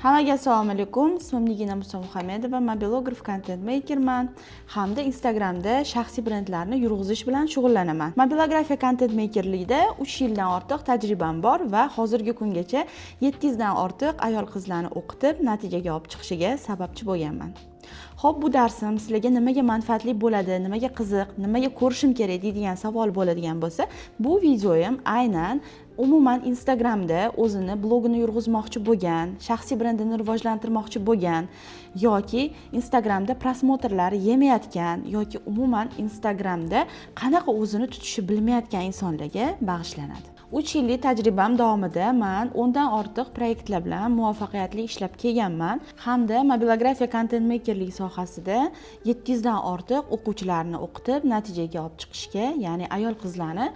Hammaga assalomu alaykum. Ismim Nigina Muhamedova, men blogger, content makerman hamda Instagramda shaxsiy brendlarni yurg'izish bilan shug'ullanaman. Mobilografiya content makerlikda 3 yildan ortiq tajribam bor va hozirgi kungacha 700 dan ortiq ayol-qizlarni o'qitib, natijaga olib chiqishiga sababchi bo'lganman. Xo'p, bu darsim sizlarga nimaga manfaatli bo'ladi, nimaga qiziq, nimaga ko'rishim kerak deydigan savol bo'ladigan bo'lsa, bu videoyim aynan umuman Instagramda o'zini blogini yurg'izmoqchi bo'lgan, shaxsiy brendini rivojlantirmoqchi bo'lgan yoki Instagramda prosmotrlari yemayotgan yoki umuman Instagramda qanaqa o'zini tutishni bilmayotgan insonlarga bag'ishlanadi. 3 yillik tajribam davomida men 10 dan ortiq proyektlar bilan muvaffaqiyatli ishlab kelganman hamda mobilografiya content makerlik sohasida 700 dan ortiq o'quvchilarni o'qitib, natijaga olib chiqishga, ya'ni ayol qizlarni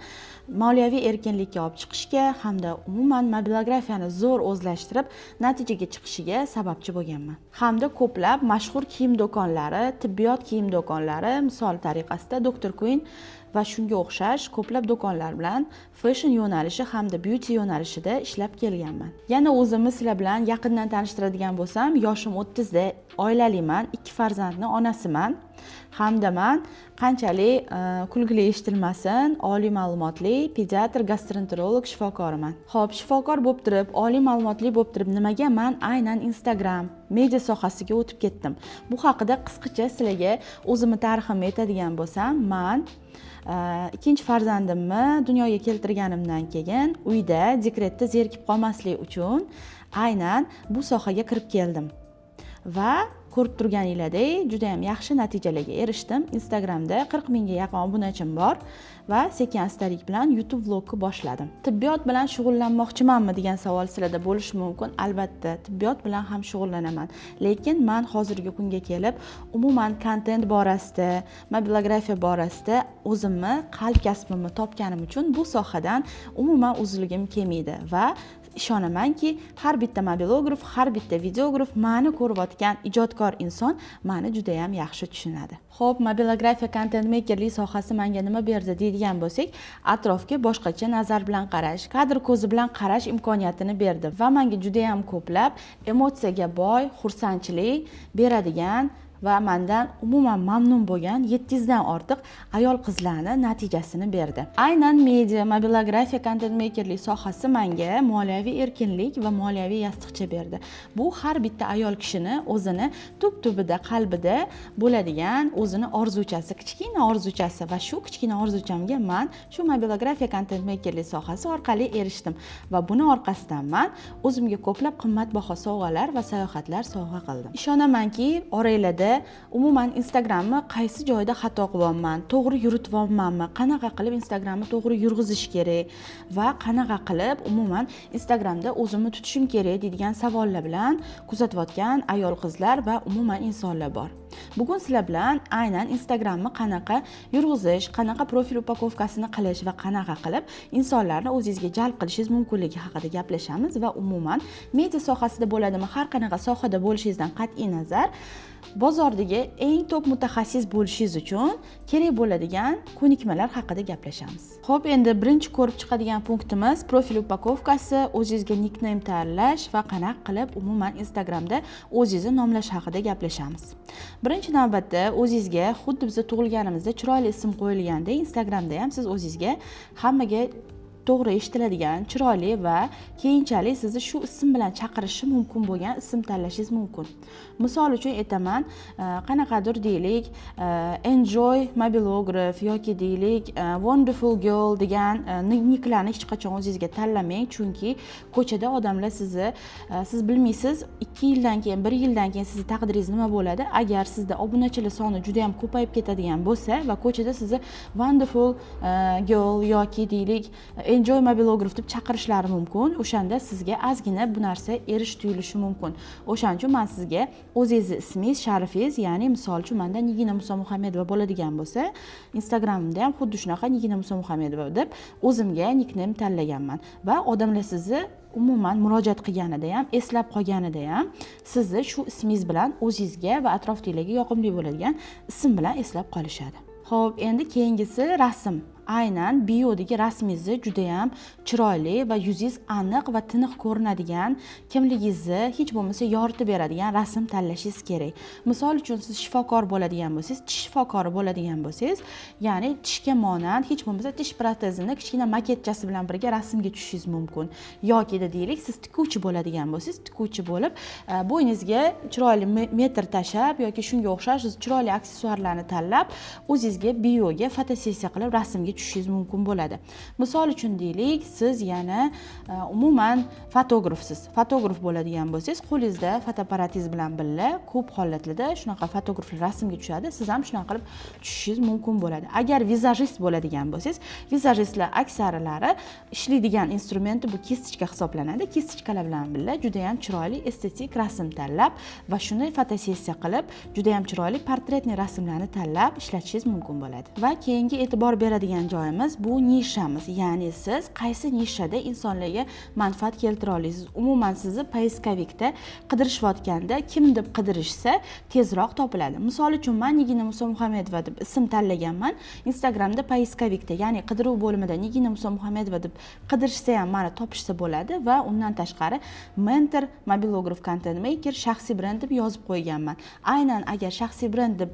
moliyaviy erkinlikka olib chiqishga hamda umuman mobilografiyani zo'r o'zlashtirib, natijaga chiqishiga sababchi bo'lganman. Hamda ko'plab mashhur kiyim do'konlari, tibbiyot kiyim do'konlari, misol tariqasida Dr. Queen va shunga o'xshash ko'plab do'konlar bilan fashion yo'nalishi hamda beauty yo'nalishida ishlab kelganman. Yana o'zimni sizlar bilan yaqindan tanishtiradigan bo'lsam, yoshim 30 da, oilaliman, 2 farzandni onasiman. Hamda men qanchalik kulgili eshitilmasin, oliy ma'lumotli pediatr gastroenterolog shifokoriman. Xo'p, shifokor bo'lib turib, oliy ma'lumotli bo'lib turib, nimaga men aynan Instagram media sohasiga o'tib ketdim? Bu haqida qisqacha sizlarga o'zimni tariximni aytadigan bo'lsam, men ikkinchi farzandimni dunyoga keltirganimdan keyin uyda dekretda zerikib qolmaslik uchun aynan bu sohaga kirib keldim. Va ko'rib turganinglardek, juda ham yaxshi natijalarga erishdim. Instagramda 40 mingga yaqin obunachim bor va sekin-astalik bilan YouTube vlogni boshladim. Tibbiyot bilan shug'ullanmoqchimanmi degan savol sizlarda bo'lishi mumkin. Albatta, tibbiyot bilan ham shug'ullanaman. Lekin men hozirgi kunga kelib, umuman kontent borasida, mobilografiya borasida o'zimni qalb kasbimni topganim uchun bu sohadan umuman uzilgim kelmaydi va ishonamanki, har bitta mobilograf, har bitta videograf meni ko'rayotgan ijodkor inson meni juda ham yaxshi tushunadi. Xo'p, mobilografiya content makerlik sohasi menga nima berdi deydigan bo'lsak, atrofga boshqacha nazar bilan qarash, kadr ko'zi bilan qarash imkoniyatini berdi va menga juda ham ko'plab emotsiyaga boy, xursandchilik beradigan va mendan umuman mamnun bo'lgan 700 dan ortiq ayol qizlarni natijasini berdi. Aynan media, mobilografiya, content makerlik sohasi menga moliyaviy erkinlik va moliyaviy yostiqcha berdi. Bu har bitta ayol kishini o'zini tub-tubida, qalbida bo'ladigan o'zini orzuchasi, kichkina orzuchasi va shu kichkina orzuchamga men shu mobilografiya, content makerlik sohasi orqali erishdim va buni orqasidan men o'zimga ko'plab qimmatbaho sovg'alar va sayohatlar sovg'a qildim. Ishonamanki, oranglarda umuman Instagramni qaysi joyda xato qilyapman, to'g'ri yurityapmanmi, qanaqa qilib Instagramni to'g'ri yurg'izish kerak va qanaqa qilib umuman Instagramda o'zimni tutishim kerak deydigan savollar bilan kuzatayotgan ayol qizlar va umuman insonlar bor. Bugun sizlar bilan aynan Instagramni qanaqa yurg'izish, qanaqa profil upakovkasini qilish va qanaqa qilib insonlarni o'zingizga jalb qilishingiz mumkinligi haqida gaplashamiz va umuman media sohasida bo'ladimi, har qanaqa sohada bo'lishingizdan qat'iy nazar bozordagi eng top mutaxassis bo'lishingiz uchun kerak bo'ladigan ko'nikmalar haqida gaplashamiz. Xo'p, endi birinchi ko'rib chiqadigan punktimiz profil upakovkasi, o'zingizga nickname tayyorlash va qanaqa qilib umuman Instagramda o'zingizni nomlash haqida gaplashamiz. Birinchi navbatda o'zingizga xuddi biz tug'ilganimizda chiroyli ism qo'yilganda, Instagramda ham siz o'zingizga hammaga to'g'ri eshitiladigan, chiroyli va keyinchalik sizni shu ism bilan chaqirishi mumkin bo'lgan ism tanlashingiz mumkin. Misol uchun aytaman, qanaqadir deylik, enjoy mobilograf yoki deylik wonderful girl degan nicklarni hech qachon o'zingizga tanlamang, chunki ko'chada odamlar siz bilmaysiz, 2 yildan keyin, 1 yildan keyin sizning taqdiringiz nima bo'ladi. Agar sizda obunachilar soni juda ham ko'payib ketadigan bo'lsa va ko'chada sizni wonderful girl yoki deylik enjoy mobilograf deb chaqirishlari mumkin. O'shanda sizga ozgina bu narsa erish tuyulishi mumkin. O'shaning uchun men sizga o'zingizning ismingiz, sharifingiz, ya'ni misol uchun menda Nigina Muhamedova bo'ladigan bo'lsa, Instagramimda ham xuddi shunaqa Nigina Muhamedova deb o'zimga nickname tanlaganman va odamlar sizni umuman murojaat qilganida ham, eslab qolganida ham sizni shu ismingiz bilan o'zingizga va atrofdagilarga yoqimli bo'ladigan ism bilan eslab qolishadi. Xo'p, endi keyingisi rasm. aynan biodagi rasmingizni juda ham chiroyli va yuzingiz aniq va tiniq ko'rinadigan, kimligingizni hech bo'lmasa yoritib beradigan rasm tanlashingiz kerak. Misol uchun siz shifokor bo'ladigan bo'lsangiz, tish shifokori bo'ladigan bo'lsangiz, ya'ni tishga monand hech bo'lmasa tish protezini kichkina maketchasi bilan birga rasmga tushishingiz mumkin. Yoki deylik, siz tikuvchi bo'ladigan bo'lsangiz, tikuvchi bo'lib, bo'yningizga chiroyli metr tashab yoki shunga o'xshash chiroyli aksessuarlarni tanlab, o'zingizga bioga fotosessiya qilib rasmga tushishingiz mumkin bo'ladi. Misol uchun deylik, siz yana umuman fotografsiz. Fotograf bo'ladigan bo'lsangiz, qo'lingizda fotoapparatingiz bilan birga ko'p holatlarda shunaqa fotograflar rasmga tushadi. Siz ham shunaqa qilib tushishingiz mumkin bo'ladi. Agar vizajist bo'ladigan bo'lsangiz, vizajistlar aksarlari ishlaydigan instrumenti bu kistichka hisoblanadi. Kistichkalar bilan birga juda ham chiroyli estetik rasm tanlab va shuni fotosessiya qilib, juda ham chiroyli portretli rasmlarni tanlab ishlatishingiz mumkin bo'ladi. Va keyingi e'tibor beradigan joyimiz bu nishamiz. Ya'ni siz qaysi nishada insonlarga manfaat keltira olasiz. Umuman sizni poiskovikda qidirishayotganda kim deb qidirishsa tezroq topiladi. Misol uchun men Nigina Musamuhamedova deb ism tanlaganman. Instagramda poiskovikda, ya'ni qidiruv bo'limida Nigina Musamuhamedova deb qidirishsa ham meni topishsa bo'ladi va undan tashqari Mentor Mobilograf Content Maker shaxsiy brend deb yozib qo'yganman. Aynan agar shaxsiy brend deb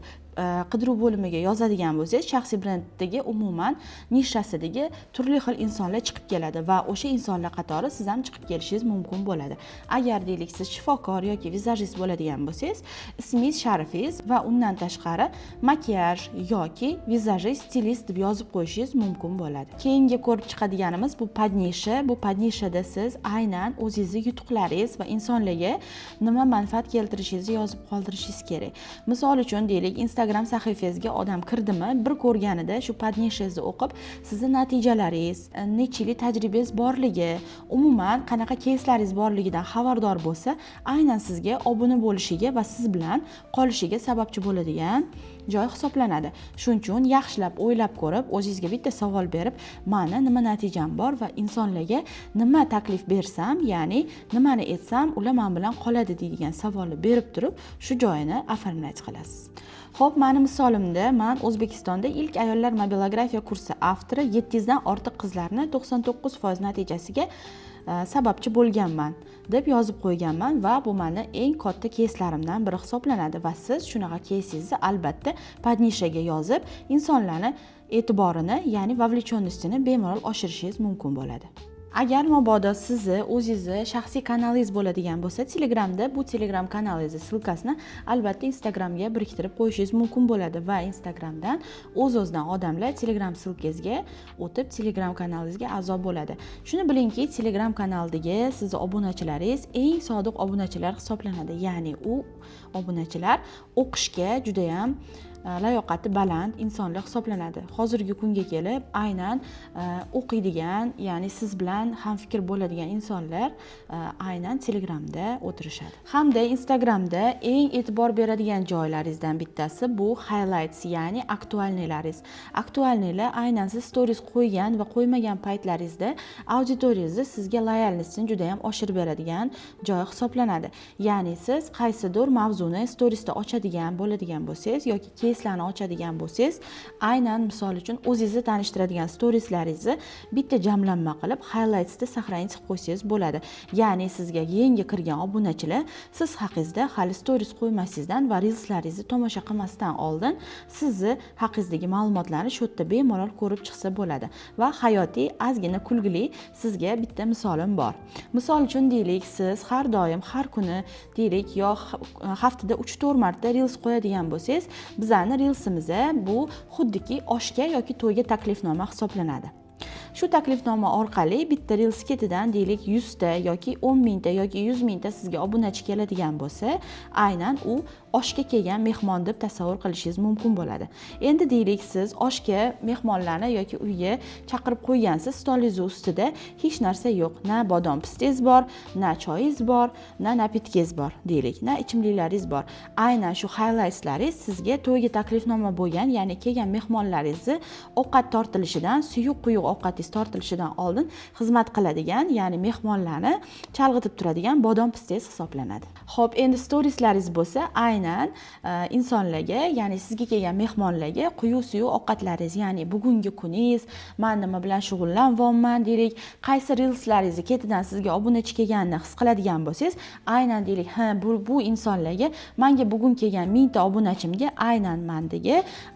qidiruv bo'limiga yozadigan bo'lsangiz, shaxsiy brenddagi umuman nishasidagi turli xil insonlar chiqib keladi va o'sha insonlar qatori siz ham chiqib kelishingiz mumkin bo'ladi. Agar deylik siz shifokor yoki vizajist bo'ladigan bo'lsangiz, ismingiz, sharifingiz va undan tashqari makiyaj yoki vizajist, stilist deb yozib qo'yishingiz mumkin bo'ladi. Keyingi ko'rib chiqadiganimiz bu podnisha. Bu podnishada siz aynan o'zingizning yutuqlaringiz va insonlarga nima manfaat keltirishingizni yozib qoldirishingiz kerak. Misol uchun deylik, Instagram sahifangizga odam kirdimi, bir ko'rganida shu podnishangizni o'qib, sizning natijalaringiz, necha yillik tajribangiz borligi, umuman qanaqa keyslaringiz borligidan xabardor bo'lsa, aynan sizga obuna bo'lishiga va siz bilan qolishiga sababchi bo'ladigan joy hisoblanadi. Shuning uchun yaxshilab o'ylab ko'rib, o'zingizga bitta savol berib, meni nima natijam bor va insonlarga nima taklif bersam, ya'ni nimani etsam ular men bilan qoladi deydigan savolni berib turib, shu joyini affirmatsiya qilasiz. Xo'p, meni misolimda men O'zbekistonda ilk ayollar mobilografiya kursi avtori 700 dan ortiq qizlarni 99% natijasiga sababchi bo'lganman deb yozib qo'yganman va bu meni eng katta keyslarimdan biri hisoblanadi va siz shunaqa keysingizni albatta podnishaga yozib, insonlarni e'tiborini, ya'ni vovlechennostini bemalol oshirishingiz mumkin bo'ladi. Agar mabodo sizni o'zingizni shaxsiy kanalingiz bo'ladigan bo'lsa, Telegramda bu Telegram kanalingizni silkasini albatta Instagramga biriktirib qo'yishingiz mumkin bo'ladi va Instagramdan o'z-o'zidan odamlar Telegram silkangizga o'tib Telegram kanalingizga a'zo bo'ladi. Shuni bilingki, Telegram kanaldagi sizning obunachilaringiz eng sodiq obunachilar hisoblanadi. Ya'ni u obunachilar o'qishga juda ham layoqati baland insonlar hisoblanadi. Hozirgi kunga kelib aynan o'qiydigan, ya'ni siz bilan hamfikr bo'ladigan insonlar aynan Telegramda o'tirishadi. Hamda Instagramda eng e'tibor beradigan joylaringizdan bittasi bu highlights, ya'ni aktualnilaringiz. Aktualnilar aynan siz stories qo'ygan va qo'ymagan paytlaringizda auditoriyangizni sizga loyallikni juda ham oshirib beradigan joy hisoblanadi. Ya'ni siz qaysidir mavzuni storiesda ochadigan bo'ladigan bo'lsangiz yoki keyslarni ochadigan bo'lsangiz, aynan misol uchun o'zingizni tanishtiradigan storieslaringizni bitta jamlanma qilib highlightsda saqlanib qo'ysangiz bo'ladi. Ya'ni sizga yangi kirgan obunachilar siz haqingizda hali stories qo'ymasingizdan va reelslaringizni tomosha qilmasdan oldin sizni haqingizdagi ma'lumotlarni shu yerda bemalol ko'rib chiqsa bo'ladi. Va hayotiy ozgina kulgili sizga bitta misolim bor. Misol uchun deylik, siz har doim, har kuni deylik yo haftada 3-4 marta reels qo'yadigan bo'lsangiz, bizning reelsimizda bu xuddiki oshga yoki to'yga taklifnoma hisoblanadi. Shu taklifnoma orqali bitta reels ketidan deylik 100 ta yoki 10 mingta yoki 100 mingta sizga obunachi keladigan bo'lsa, aynan u oshga kelgan mehmon deb tasavvur qilishingiz mumkin bo'ladi. Endi deylik, siz oshga mehmonlarni yoki uyga chaqirib qo'ygansiz, stolingiz ustida hech narsa yo'q. Na bodom pistingiz bor, na choyingiz bor, na napitkingiz bor deylik, na ichimliklaringiz bor. Aynan shu highlightslaringiz sizga to'yga taklifnoma bo'lgan, ya'ni kelgan mehmonlaringizni ovqat tortilishidan, suyuq-quyuq ovqatingiz tortilishidan oldin xizmat qiladigan, ya'ni mehmonlarni chalg'itib turadigan bodom pistingiz hisoblanadi. Xo'p, endi storieslaringiz bo'lsa, aynan insonlarga, ya'ni sizga kelgan mehmonlarga quyuq suyuq ovqatlaringiz, ya'ni bugungi kuningiz, men nima bilan shug'ullanyapman deylik, qaysi reelslaringizni ketidan sizga obunachi kelganini his qiladigan bo'lsangiz, aynan deylik, bu insonlarga, menga bugun kelgan 1000 ta obunachimga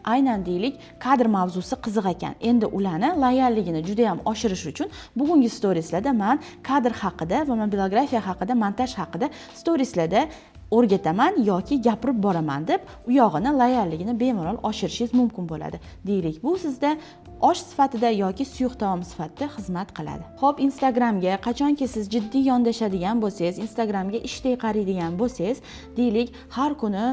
aynan deylik, kadr mavzusi qiziq ekan. Endi ularni loyalligini juda ham oshirish uchun bugungi storieslarda men kadr haqida va mobilografiya haqida, montaj haqida storieslarda o'rgataman yoki gapirib boraman deb u yog'ini loyalligini bemalol oshirishingiz mumkin bo'ladi. Deylik, bu sizda osh sifatida yoki suyuq taom sifatida xizmat qiladi. Xo'p, Instagramga qachonki siz jiddiy yondashadigan bo'lsangiz, Instagramga ishdek qaraydigan bo'lsangiz, deylik, har kuni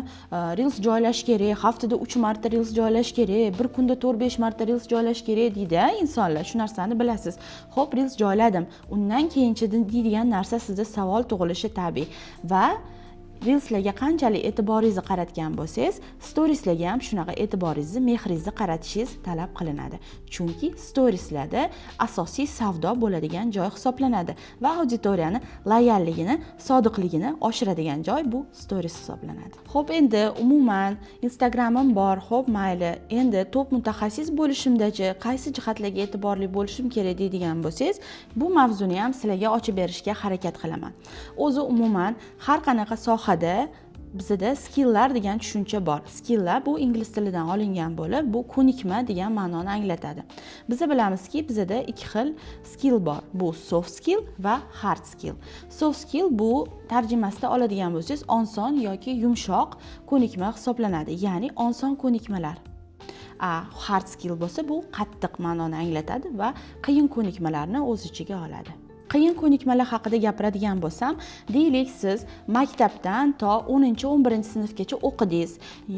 reels joylash kerak, haftada 3 marta reels joylash kerak, bir kunda 4-5 marta reels joylash kerak deydi insonlar. Shu narsani bilasiz. Xo'p, reels joyladim. Undan keyinchi deydigan narsa sizda savol tug'ilishi tabiiy va reelslarga qanchalik e'tiboringizni qaratgan bo'lsangiz, storieslarga ham shunaqa e'tiboringizni, mehringizni qaratishingiz talab qilinadi. Chunki storieslarda asosiy savdo bo'ladigan joy hisoblanadi va auditoriyani loyalligini, sodiqligini oshiradigan joy bu stories hisoblanadi. Xo'p, endi umuman Instagramim bor, xo'p, mayli. Endi top mutaxassis bo'lishimdachi qaysi jihatlarga e'tiborli bo'lishim kerak deydigan bo'lsangiz, bu mavzuni ham sizlarga ochib berishga harakat qilaman. O'zi umuman har qanaqa sohada bizda skilllar degan tushuncha bor. Skilllar bu ingliz tilidan olingan bo'lib, bu ko'nikma degan ma'noni anglatadi. Biz bilamizki, bizda ikki xil skill bor. Bu soft skill va hard skill. Soft skill bu tarjimasida oladigan bo'lsangiz, oson yoki yumshoq ko'nikma hisoblanadi. Ya'ni oson ko'nikmalar. Hard skill bo'lsa, bu qattiq ma'noni anglatadi va qiyin ko'nikmalarni o'z ichiga oladi. Qiyin ko'nikmalar haqida gapiradigan bo'lsam, deylik, siz maktabdan to 10-11-sinfgacha o'qidingiz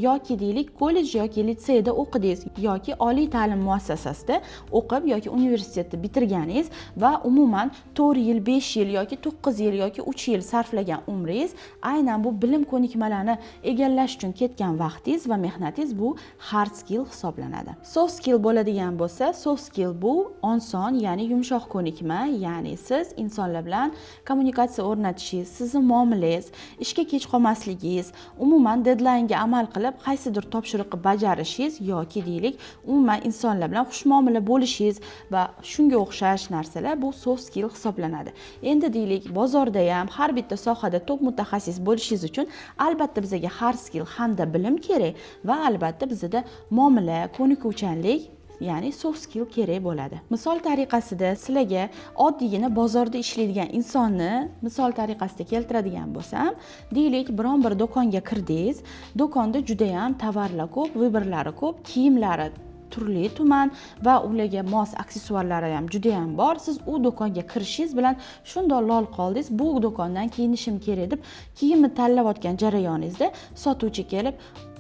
yoki deylik kollej yoki litseyda o'qidingiz yoki oliy ta'lim muassasasida o'qib yoki universitetni bitirganingiz va umuman 4 yil, 5 yil yoki 9 yil yoki 3 yil sarflagan umringiz aynan bu bilim ko'nikmalarini egallash uchun ketgan vaqtingiz va mehnatingiz bu hard skill hisoblanadi. Soft skill bo'ladigan bo'lsa, soft skill bu oson, ya'ni yumshoq ko'nikma, ya'ni siz insonlar bilan kommunikatsiya o'rnatishingiz, sizning muomalangiz, ishga kech qolmasligingiz, umuman deadline'ga amal qilib qaysidir topshiriqni bajarishingiz yoki deylik, umuman insonlar bilan xushmuomala bo'lishingiz va shunga o'xshash narsalar bu soft skill hisoblanadi. Endi deylik, bozorda ham har bitta sohada top mutaxassis bo'lishingiz uchun albatta bizga hard skill hamda bilim kerak va albatta bizda muomala, ko'nikuvchanlik, ya'ni soft skill kerak bo'ladi. Misol tariqasida sizlarga oddiygina bozorda ishlaydigan insonni misol tariqasida keltiradigan bo'lsam, deylik, biron bir do'konga kirdingiz, do'konda juda ham tovarlar ko'p, vibrlari ko'p, kiyimlari turli tuman va ularga mos aksessuarlari ham juda ham bor. Siz u do'konga kirishingiz bilan shundoq lol qoldingiz, bu do'kondan kiyinishim kerak deb kiyimni tanlayotgan jarayoningizda sotuvchi kelib,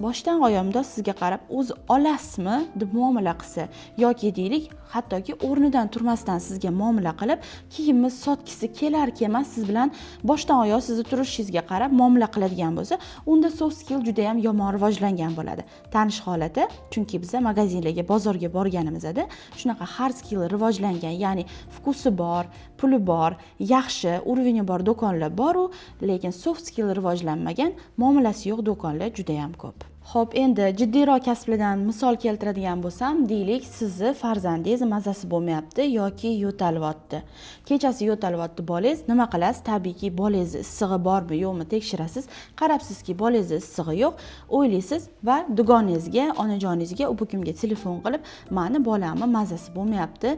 boshdan oyoqda sizga qarab, o'zi olasizmi deb muomala qilsa yoki deylik, hattoki o'rnidan turmasdan sizga muomala qilib, kiyimni sotgisi kelar kelmas siz bilan boshdan oyoq sizni turishingizga qarab muomala qiladigan bo'lsa, unda soft skill juda ham yomon rivojlangan bo'ladi. Tanish holati, chunki biz magazinlarga, bozorga borganimizda shunaqa hard skill rivojlangan, ya'ni vkusi bor, puli bor, yaxshi uroveni bor do'konlar bor-u, lekin soft skill rivojlanmagan, muomalasi yo'q do'konlar juda ham ko'p. Xo'p, endi jiddiyroq kasblardan misol keltiradigan bo'lsam, deylik, sizni farzandingiz mazasi bo'lmayapti yoki yo'talyapti. Kechasi yo'talyapti bolangiz, nima qilasiz? Tabiiyki, bolangiz issig'i bormi, yo'qmi tekshirasiz. Qarabsizki, bolangiz issig'i yo'q, o'ylaysiz va dugonangizga, onajoningizga, u-bukimga telefon qilib, "Mani bolamni mazasi bo'lmayapti.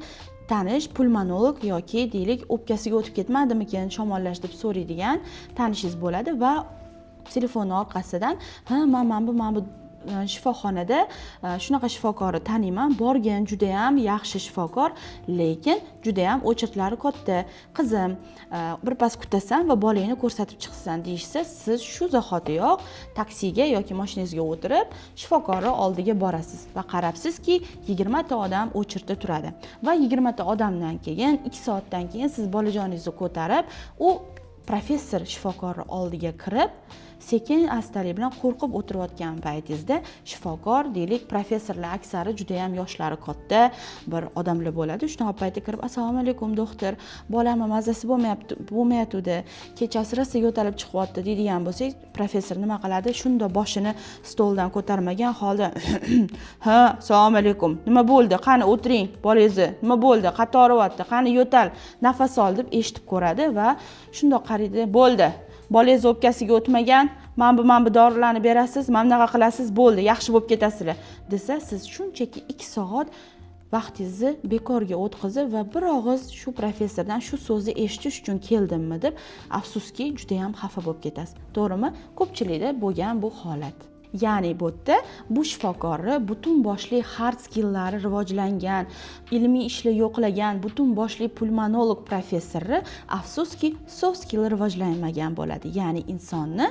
Tanish pulmonolog yoki deylik, o'pkasiga o'tib ketmadimikin, shamollash deb so'raydigan tanishingiz bo'ladi va telefon orqasidan men bu shifoxonada shunaqa shifokorni taniyman, borgan, juda ham yaxshi shifokor, lekin juda ham o'chirtlari katta. Qizim, birpas kutasan va bolangni ko'rsatib chiqsan deyishsa, siz shu zahotiyoq taksiga yoki mashinangizga o'tirib shifokorning oldiga borasiz va qarabsizki, 20 ta odam o'chirda turadi va 20 ta odamdan keyin 2 soatdan keyin siz bolajoningizni ko'tarib, u professor shifokorni oldiga kirib, sekin astalik bilan qo'rqib o'tirayotgan paytingizda shifokor, deylik, professorlar aksari juda ham yoshlari katta bir odamlar bo'ladi. Shunaqa paytda kirib, "Assalomu alaykum doktor, bolamni mazasi bo'lmayapti, kechasi rosa yo'talib chiqyapti" deydigan bo'lsak, professor nima qiladi? Shunda boshini stoldan ko'tarmagan holda, "Ha, assalomu alaykum. Nima bo'ldi? Qani o'tiring, bolangizni. Nima bo'ldi? Qattiq og'riyapti. Qani yo'tal, nafas ol" deb eshitib ko'radi va shundoq qaraydi. "Bo'ldi. Bolangiz o'pkasiga o'tmagan, mana bu dorilarni berasiz, mana bunaqa qilasiz, bo'ldi, yaxshi bo'lib ketasizlar" desa, siz shunchaki 2 soat vaqtingizni bekorga o'tkazib va bir og'iz shu professordan shu so'zni eshitish uchun keldimmi deb afsuski juda ham xafa bo'lib ketasiz. To'g'rimi? Ko'pchilikda bo'lgan bu holat. Ya'ni bu yerda bu shifokorni butun boshli hard skilllari rivojlangan, ilmiy ishlar yo'qlagan, butun boshli pulmonolog professorni afsuski soft skill rivojlanmagan bo'ladi. Ya'ni insonni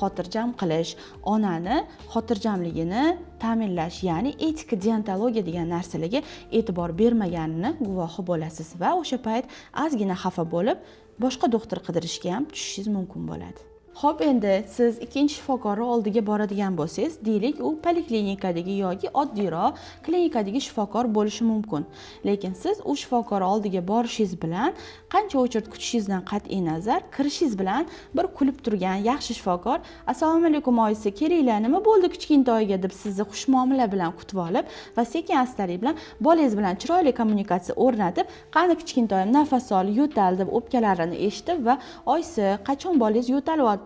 xotirjam qilish, onani xotirjamligini ta'minlash, ya'ni etika, deontologiya degan narsalarga e'tibor bermaganini guvohi bo'lasiz va o'sha payt ozgina xafa bo'lib, boshqa doktor qidirishga ham tushishingiz mumkin bo'ladi. Xo'p, endi siz ikkinchi shifokorning oldiga boradigan bo'lsangiz, deylik, u poliklinikadagi yoki oddiyroq klinikadagi shifokor bo'lishi mumkin. Lekin siz u shifokor oldiga borishingiz bilan qancha o'chirib kutishingizdan qat'iy nazar, kirishingiz bilan bir kulib turgan yaxshi shifokor, "Assalomu alaykum oyisi, kelinglar, nima bo'ldi kichkintoyga" deb sizni xushmuomala bilan kutib olib va sekin astalik bilan bolangiz bilan chiroyli kommunikatsiya o'rnatib, "Qani kichkintoyim, nafas ol, yo'tal" deb o'pkalarini eshitib va "Oyisi, qachon bolangiz yo'talyapti?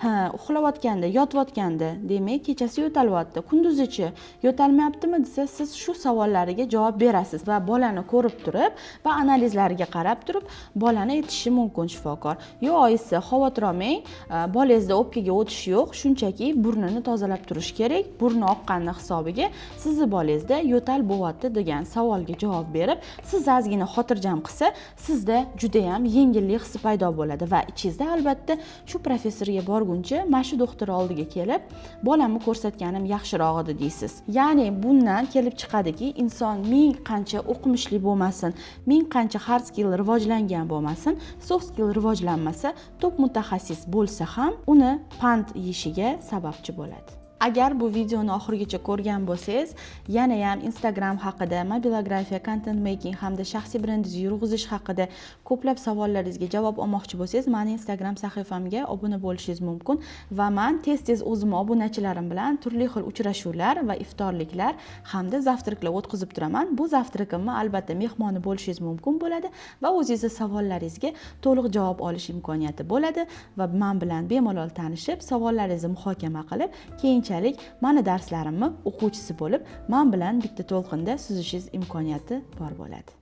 Ha, uxlayotganda, yotayotganda, demak kechasi yo'talyapti, kunduzichi yo'talmayaptimi" desa, siz shu savollariga javob berasiz va bolani ko'rib turib va analizlariga qarab turib bolani aytishi mumkin shifokor. "Yo'q oyisi, xavotir olmang, bolangizda o'pkaga o'tish yo'q, shunchaki burnini tozalab turish kerak. Burni oqqani hisobiga sizni bolangizda yo'tal bo'lyapti" degan savolga javob berib, siz ozgina xotirjam qilsa, sizda juda ham yengillik hissi paydo bo'ladi va ichingizda albatta shu professorga borguncha mana shu doktor oldiga kelib, "Bolamni ko'rsatganim yaxshiroq edi" deysiz. Ya'ni bundan kelib chiqadiki, inson ming qancha o'qimishli bo'lmasin, ming qancha hard skill rivojlangan bo'lmasin, soft skill rivojlanmasa, top mutaxassis bo'lsa ham uni pand yeyishiga sababchi bo'ladi. Agar bu videoni oxirigacha ko'rgan bo'lsangiz, yana ham Instagram haqida, mobilografiya, content making hamda shaxsiy brendingizni yurg'izish haqida ko'plab savollaringizga javob olmoqchi bo'lsangiz, meni Instagram sahifamga obuna bo'lishingiz mumkin va men tez-tez o'zim obunachilarim bilan turli xil uchrashuvlar va iftorliklar hamda zavtriklar o'tkazib turaman. Bu zavtrikimni albatta mehmoni bo'lishingiz mumkin bo'ladi va o'zingizning savollaringizga to'liq javob olish imkoniyati bo'ladi va men bilan bemalol tanishib, savollaringizni muhokama qilib, keyinchalik mani darslarimni o'quvchisi bo'lib, men bilan bitta to'lqinda suzishingiz imkoniyati bor bo'ladi.